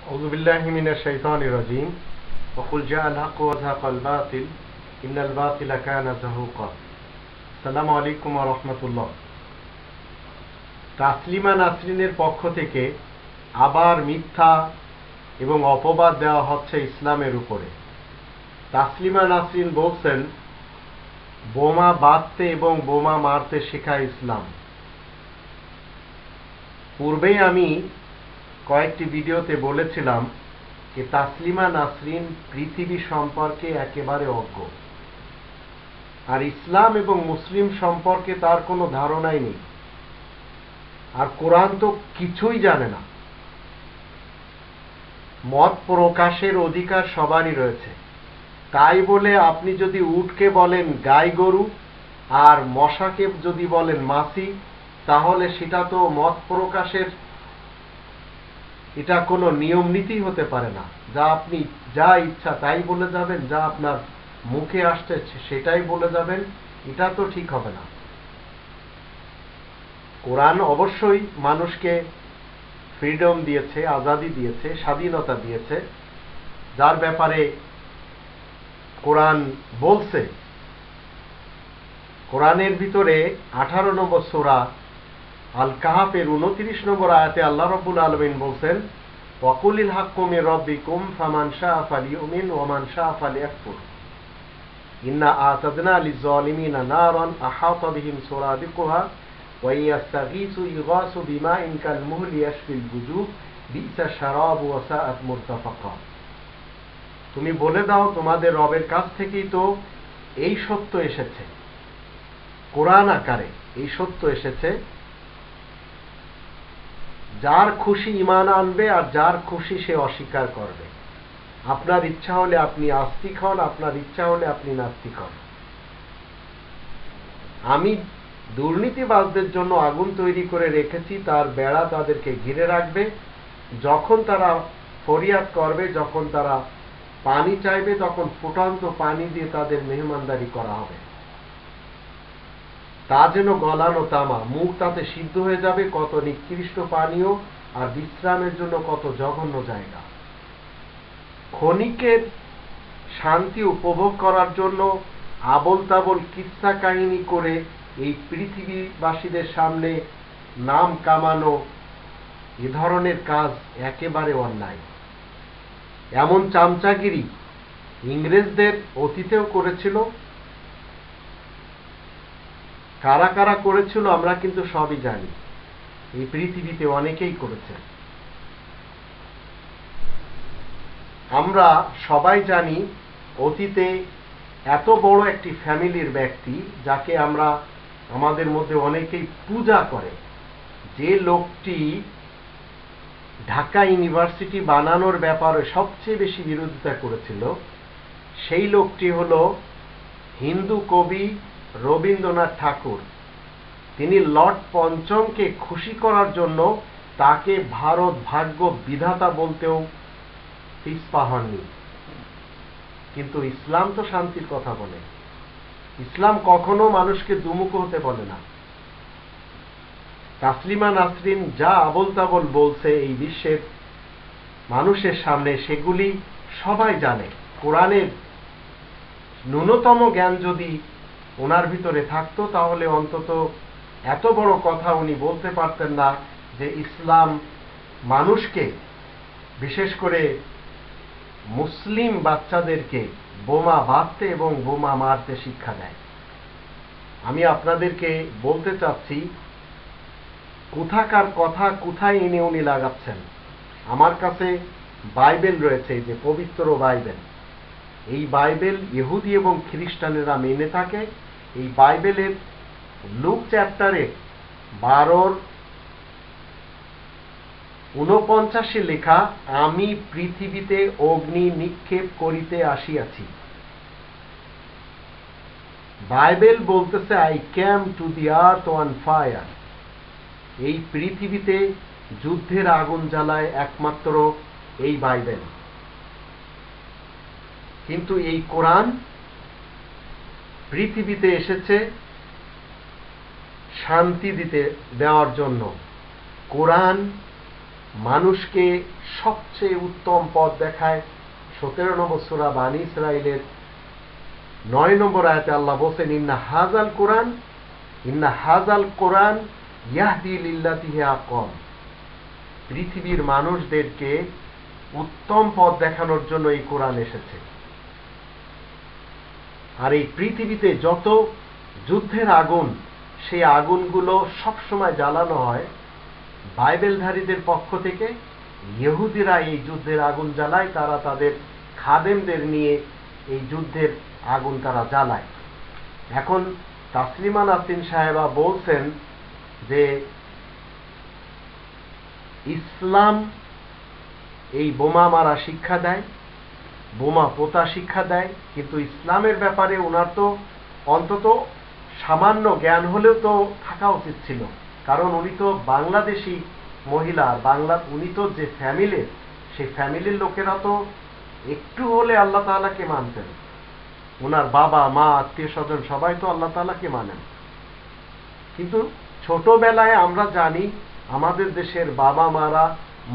أعوذ بالله من الشيطان الرجيم وقل جاء الحق وزهق الباطل إن الباطل كان زهوقا আসসালামু আলাইকুম ওয়া রাহমাতুল্লাহ। তাসলিমা নাসরিনের পক্ষ থেকে আবার মিথ্যা এবং অপবাদ দেওয়া হচ্ছে ইসলামের উপরে। তাসলিমা নাসরিন বলছেন বোমা বাঁধতে এবং বোমা মারতে শেখায় ইসলাম। পূর্বেই আমি কয়েকটি ভিডিওতে বলেছিলাম যে তাসলিমা নাসরিন পৃথিবী সম্পর্কে একেবারে অজ্ঞ, আর ইসলাম এবং মুসলিম সম্পর্কে তার কোনো ধারণাই নেই, আর কোরআন তো কিছুই জানে না। মত প্রকাশের অধিকার সবারই রয়েছে, তাই বলে আপনি যদি উটকে বলেন গাই গরু আর মশাকে যদি বলেন মাছি, তাহলে সেটা তো মত প্রকাশের এটা কোনো নিয়ম নীতি হতে পারে না। যা আপনি যা ইচ্ছা তাই বলে যাবেন, যা আপনার মুখে আসছে সেটাই বলে যাবেন, এটা তো ঠিক হবে না। কোরআন অবশ্যই মানুষকে ফ্রিডম দিয়েছে, আজাদি দিয়েছে, স্বাধীনতা দিয়েছে, যার ব্যাপারে কোরআন বলছে। কোরআনের ভিতরে 18 নম্বর সূরা আল কাহাফের 29 নম্বর আয়াতে আল্লাহ রাব্বুল আলামিন বলছেন, ওয়াকুলিল হাক্কু মির রাব্বিকুম ফামান শাআ ফালিউমিন ওয়া মান শাআ ফালিয়াকফুর ইন্না আ'তাদনা লিয-যালিমিনা নারান আহাতা বিহিম সুরাদিকুহা ওয়া ইয়াস্তাগীসু ইগাসু বিমাইন কাল-মুহলি ইয়াশফিল বুজুহ বি'সা শারাবু ওয়া সাআত মুরতাফাকা। তুমি বলে দাও তোমাদের রবের কাছ থেকেই তো এই সত্য এসেছে, কোরআন আকারে এই সত্য এসেছে। যার খুশি ঈমান আনবে আর যার খুশি সে অস্বীকার করবে। আপনার ইচ্ছা হলে আপনি আস্তিক হন, আপনার ইচ্ছা হলে আপনি নাস্তিক হন। আমি দুর্নীতিবাজদের জন্য আগুন তৈরি করে রেখেছি, তার বেড়া তাদেরকে ঘিরে রাখবে। যখন তারা ফরিয়াদ করবে, যখন তারা পানি চাইবে, তখন ফুটন্ত পানি দিয়ে তাদের মেহমানদারি করা হবে। তা যেন গলানো তামা, মুখ তাতে সিদ্ধ হয়ে যাবে। কত নিকৃষ্ট পানীয় আর বিশ্রামের জন্য কত জঘন্য জায়গা। ক্ষণিকের শান্তি উপভোগ করার জন্য আবল তাবল কিচ্ছা কাহিনী করে এই পৃথিবীবাসীদের সামনে নাম কামানো, এ ধরনের কাজ একেবারে অন্যায়। এমন চামচাগিরি ইংরেজদের অতীতেও করেছিল। কারা কারা করেছিল আমরা কিন্তু সবই জানি, এই পৃথিবীতে অনেকেই করেছে। আমরা সবাই জানি অতীতে এত বড় একটি ফ্যামিলির ব্যক্তি, যাকে আমরা আমাদের মধ্যে অনেকেই পূজা করে, যে লোকটি ঢাকা ইউনিভার্সিটি বানানোর ব্যাপারে সবচেয়ে বেশি বিরোধিতা করেছিল, সেই লোকটি হলো হিন্দু কবি রবীন্দ্রনাথ ঠাকুর। তিনি লর্ড পঞ্চমকে খুশি করার জন্য তাকে ভারত ভাগ্য বিধাতা বলতেও পিছপা হননি। কিন্তু ইসলাম তো শান্তির কথা বলে, ইসলাম কখনো মানুষকে দুমুখ হতে বলে না। তাসলিমা নাসরিন যা আবল তাবল বলছে এই বিশ্বের মানুষের সামনে, সেগুলি সবাই জানে। কোরআনের ন্যূনতম জ্ঞান যদি ওনার ভিতরে থাকতো, তাহলে অন্তত এত বড় কথা উনি বলতে পারতেন না যে ইসলাম মানুষকে, বিশেষ করে মুসলিম বাচ্চাদেরকে বোমা বাঁধতে এবং বোমা মারতে শিক্ষা দেয়। আমি আপনাদেরকে বলতে চাচ্ছি, কোথাকার কথা কোথায় এনে উনি লাগাচ্ছেন। আমার কাছে বাইবেল রয়েছে, যে পবিত্র বাইবেল। এই বাইবেল ইহুদি এবং খ্রিস্টানেরা মেনে থাকে। এই বাইবেলের লুক চ্যাপ্টারে 12:49 লেখা, আমি পৃথিবীতে অগ্নি নিক্ষেপ করিতে আসিয়াছি। বাইবেল বলতেছে I came to the earth on fire. এই পৃথিবীতে যুদ্ধের আগুন জ্বালায় একমাত্র এই বাইবেল। কিন্তু এই কোরআন পৃথিবীতে এসেছে শান্তি দেওয়ার জন্য। কোরআন মানুষকে সবচেয়ে উত্তম পথ দেখায়। 17 নম্বর সূরা বানী ইসরাইলের 9 নম্বর আয়াতে আল্লাহ বলেন, ইন্না হাজাল কোরআন ইয়াহদি লিল্লাতি হিয়া আকওয়াম। পৃথিবীর মানুষদেরকে উত্তম পথ দেখানোর জন্য এই কোরআন এসেছে। আর এই পৃথিবীতে যত যুদ্ধের আগুন, সেই আগুনগুলো সবসময় জ্বালানো হয় বাইবেলধারীদের পক্ষ থেকে। ইহুদিরা এই যুদ্ধের আগুন জ্বালায়, তারা তাদের খাদেমদের নিয়ে এই যুদ্ধের আগুন তারা জ্বালায়। এখন তাসলিমা নাসরিন সাহেবা বলছেন যে ইসলাম এই বোমা মারা শিক্ষা দেয়, বোমা পোতা শিক্ষা দেয়, কিন্তু ইসলামের ব্যাপারে ওনার তো অন্তত সামান্য জ্ঞান হলেও তো থাকা উচিত ছিল। কারণ উনি তো বাংলাদেশি মহিলা, উনি তো যে ফ্যামিলির, সেই ফ্যামিলির লোকেরা তো একটু হলে আল্লাহ তাআলাকে মানতেন। ওনার বাবা মা আত্মীয় স্বজন সবাই তো আল্লাহ তাআলাকে মানেন। কিন্তু ছোটবেলায় আমরা জানি আমাদের দেশের বাবা মারা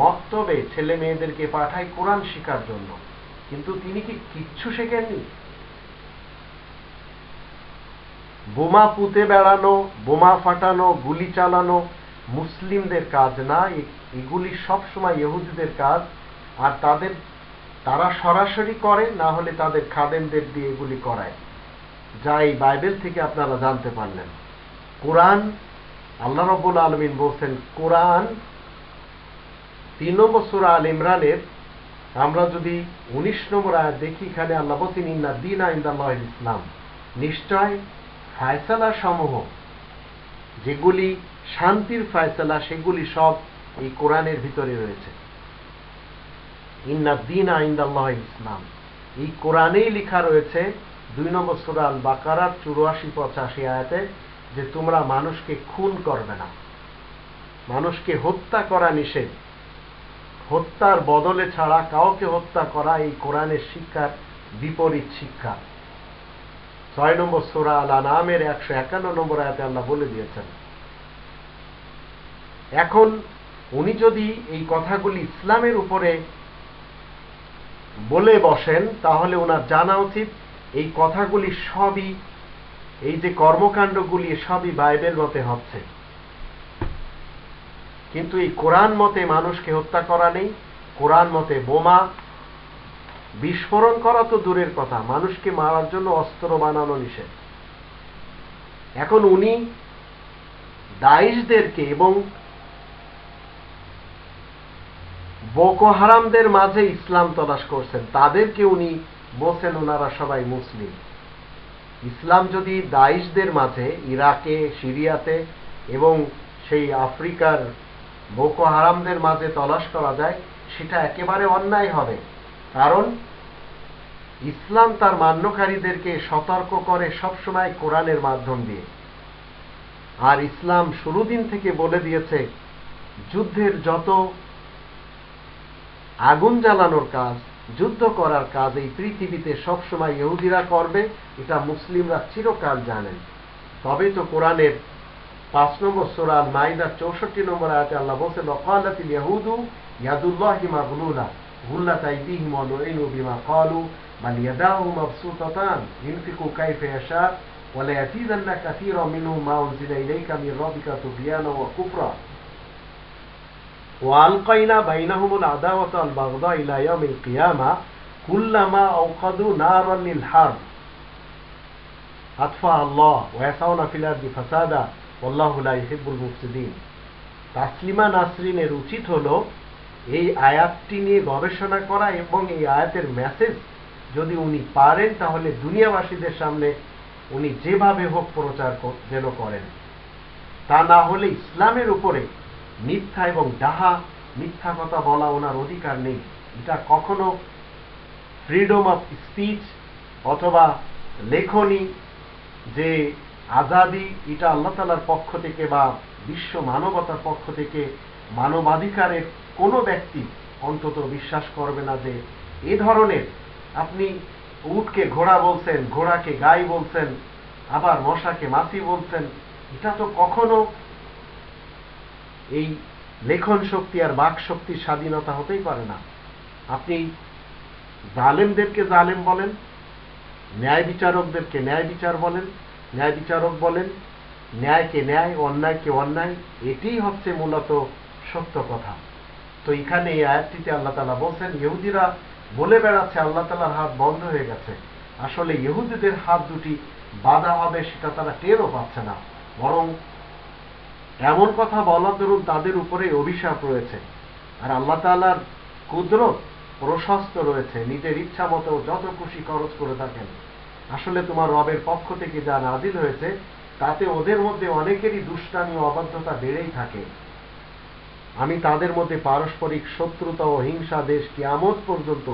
মক্তবে ছেলে মেয়েদেরকে পাঠায় কোরআন শেখার জন্য, কিন্তু তিনি কি কিচ্ছু শেখেননি? বোমা পুঁতে বেড়ানো, বোমা ফাটানো, গুলি চালানো মুসলিমদের কাজ না, এগুলি সবসময় ইহুদিদের কাজ। আর তারা সরাসরি করে, না হলে তাদের খাদেমদের দিয়ে এগুলি করায়, যা এই বাইবেল থেকে আপনারা জানতে পারলেন। কোরআন, আল্লাহ রাব্বুল আলামিন বলছেন, কোরআন 3 নম্বর সূরা আল ইমরানের আমরা যদি 19 নম্বর আয়াত দেখি, এখানে আল্লাহ বলছেন, ইন্না দীনা ইনদাল্লাহিল ইসলাম। নিশ্চয় ফায়সালা সমূহ, যেগুলি শান্তির ফায়সালা, সেগুলি সব এই কোরআনের ভিতরে রয়েছে। ইন্না দীনা ইনদাল্লাহিল ইসলাম, এই কোরআনেই লেখা রয়েছে 2 নম্বর সূরা আল বাকারার 84-85 আয়াতে, যে তোমরা মানুষকে খুন করবে না, মানুষকে হত্যা করা নিষেধ। হত্যার বদলে ছাড়া কাউকে হত্যা করা এই কোরআনের শিক্ষার বিপরীত শিক্ষা। 6 নম্বর সূরা আল আনআমের 151 নম্বর আয়াতে আল্লাহ বলে দিয়েছেন। এখন উনি যদি এই কথাগুলি ইসলামের উপরে বলে বসেন, তাহলে ওনার জানা উচিত এই কথাগুলি সবই, এই যে কর্মকাণ্ডগুলি সবই বাইবেল মতে হচ্ছে। কিন্তু এই কোরআন মতে মানুষকে হত্যা করা নেই, কোরআন মতে বোমা বিস্ফোরণ করা তো দূরের কথা, মানুষকে মারার জন্য অস্ত্র বানানো নিষেধ। এখন উনি দাইশদেরকে এবং বোকো হারামদের মাঝে ইসলাম তলাশ করছেন, তাদেরকে উনি বলছেন ওনারা সবাই মুসলিম। ইসলাম যদি দাইশদের মাঝে, ইরাকে, সিরিয়াতে এবং সেই আফ্রিকার বোকো হারামদের মাঝে তলাশ করা যায়, সেটা একেবারে অন্যায় হবে। কারণ ইসলাম তার মান্যকারীদেরকে সতর্ক করে সবসময় কোরআনের মাধ্যম দিয়ে। আর ইসলাম শুরু দিন থেকে বলে দিয়েছে, যুদ্ধের যত আগুন জ্বালানোর কাজ, যুদ্ধ করার কাজ এই পৃথিবীতে সবসময় ইহুদিরা করবে, এটা মুসলিমরা চিরকাল জানেন। তবে তো কোরআনের 5 নম্বর সূরা আল মাইদার 64 নম্বর আয়াতে আল্লাহ বলেছেন, ওয়াকালাতিল ইয়াহুদু ইয়াদুল্লাহি মাগলুলা গুল্লাত আইদিহিম ওয়া লুইনু বিমা ক্বালু বাল ইয়াদাহু মাবসুতাতান ইনফিকু কাইফা ইয়াশা ওয়া লা ইয়াজিদান্না কাসীরাম মিনহুম মা উনজিলা ইলাইকা মির রাব্বিকা তুগয়ানা ওয়া কুফরা ওয়া আলকাইনা বাইনাহুমুল আদাওয়াতা ওয়াল বাগদা ইলা ইয়াউমিল কিয়ামা কুল্লামা আওকাদু নারান লিল হারব আতফা আল্লাহ ওয়া ইয়াসাউনা ফিল আরদি ফাসাদা আল্লাহু লা ইউহিব্বুল মুফসিদিন। তাসলিমা নাসরিনের উচিত হলো এই আয়াতটি নিয়ে গবেষণা করা, এবং এই আয়াতের মেসেজ যদি উনি পারেন, তাহলে দুনিয়াবাসীদের সামনে উনি যেভাবে হোক প্রচার যেন করেন। তা না হলে ইসলামের উপরে মিথ্যা এবং ডাহা মিথ্যা কথা বলা ওনার অধিকার নেই। এটা কখনো ফ্রিডম অফ স্পিচ অথবা লেখনী যে আজাদি, এটা আল্লাহ তাআলার পক্ষ থেকে বা বিশ্ব মানবতার পক্ষ থেকে মানবাধিকারের কোনো ব্যক্তি অন্তত বিশ্বাস করবে না যে এ ধরনের, আপনি উটকে ঘোড়া বলছেন, ঘোড়াকে গাই বলছেন, আবার মশাকে মাছি বলছেন, এটা তো কখনো এই লেখন শক্তি আর বাক শক্তির স্বাধীনতা হতেই পারে না। আপনি জালেমদেরকে জালেম বলেন, ন্যায় বিচারকদেরকে ন্যায় বিচার বলেন, ন্যায় বিচারক বলেন, ন্যায়কে ন্যায়, অন্যায়কে অন্যায়, এটিই হচ্ছে মূলত সত্য কথা। তো এখানে এই আয়াতটিতে আল্লাহ তাআলা বলছেন, ইহুদিরা বলে বেড়াচ্ছে আল্লাহ তাআলার হাত বন্ধ হয়ে গেছে। আসলে ইহুদিদের হাত দুটি বাঁধা হবে সেটা তারা টেরও পাচ্ছে না, বরং এমন কথা বলার দরুন তাদের উপরে অভিশাপ রয়েছে। আর আল্লাহ তাআলার কুদরত প্রশস্ত রয়েছে, নিজের ইচ্ছা মতো যত খুশি খরচ করে থাকেন। আসলে তোমার রবের পক্ষ থেকে যা নাজিল হয়েছে তাতে ওদের মধ্যে অনেকেরই দুষ্টামি ও অবাধ্যতা বেড়েই থাকে। আমি তাদের মধ্যে পারস্পরিক শত্রুতা ও হিংসা দেশ কিয়ামত পর্যন্ত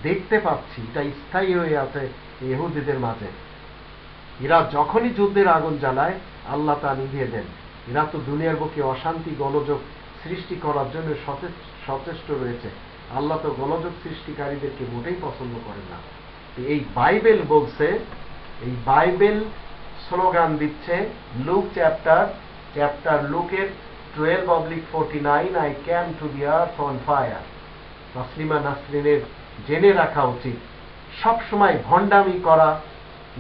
দেখতে পাচ্ছি, এটা স্থায়ী হয়ে আছে ইহুদিদের মাঝে। এরা যখনই যুদ্ধের আগুন জ্বালায় আল্লাহ তা নিভিয়ে দেন। এরা তো দুনিয়ার বুকে অশান্তি গোলযোগ সৃষ্টি করার জন্য সচেষ্ট রয়েছে। আল্লাহ তো গোলযোগ সৃষ্টিকারীদেরকে মোটেই পছন্দ করেন না। এই বাইবেল বলছে, এই বাইবেল স্লোগান দিচ্ছে, লুক চ্যাপ্টার লুকের 12:49, I came to the earth on fire. Taslima নাসরিনের জেনে রাখা উচিত, সবসময় ভণ্ডামি করা,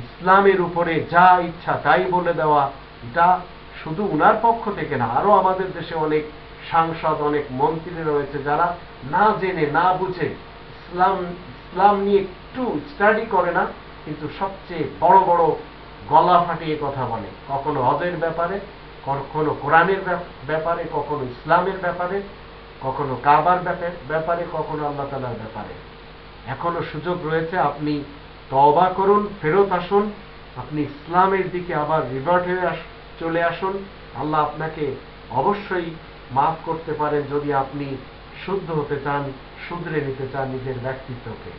ইসলামের উপরে যা ইচ্ছা তাই বলে দেওয়া, এটা শুধু উনার পক্ষ থেকে না, আরো আমাদের দেশে অনেক সাংসদ, অনেক মন্ত্রী রয়েছে যারা না জেনে না বুঝে ইসলাম নিয়ে একটু স্টাডি করে না, কিন্তু সবচেয়ে বড় বড় গলা ফাটিয়ে কথা বলে, কখনো হজের ব্যাপারে, কখনো কোরআনের ব্যাপারে, কখনো ইসলামের ব্যাপারে, কখনো কাবার ব্যাপারে, কখনো আল্লাহ তাআলার ব্যাপারে। এখনো সুযোগ রয়েছে, আপনি তওবা করুন, ফেরত আসুন, আপনি ইসলামের দিকে আবার রিভার্ট হয়ে চলে আসুন। আল্লাহ আপনাকে অবশ্যই মাফ করতে পারেন যদি আপনি শুদ্ধ হতে চান, শুধরে নিতে চান নিজের ব্যক্তিত্বকে।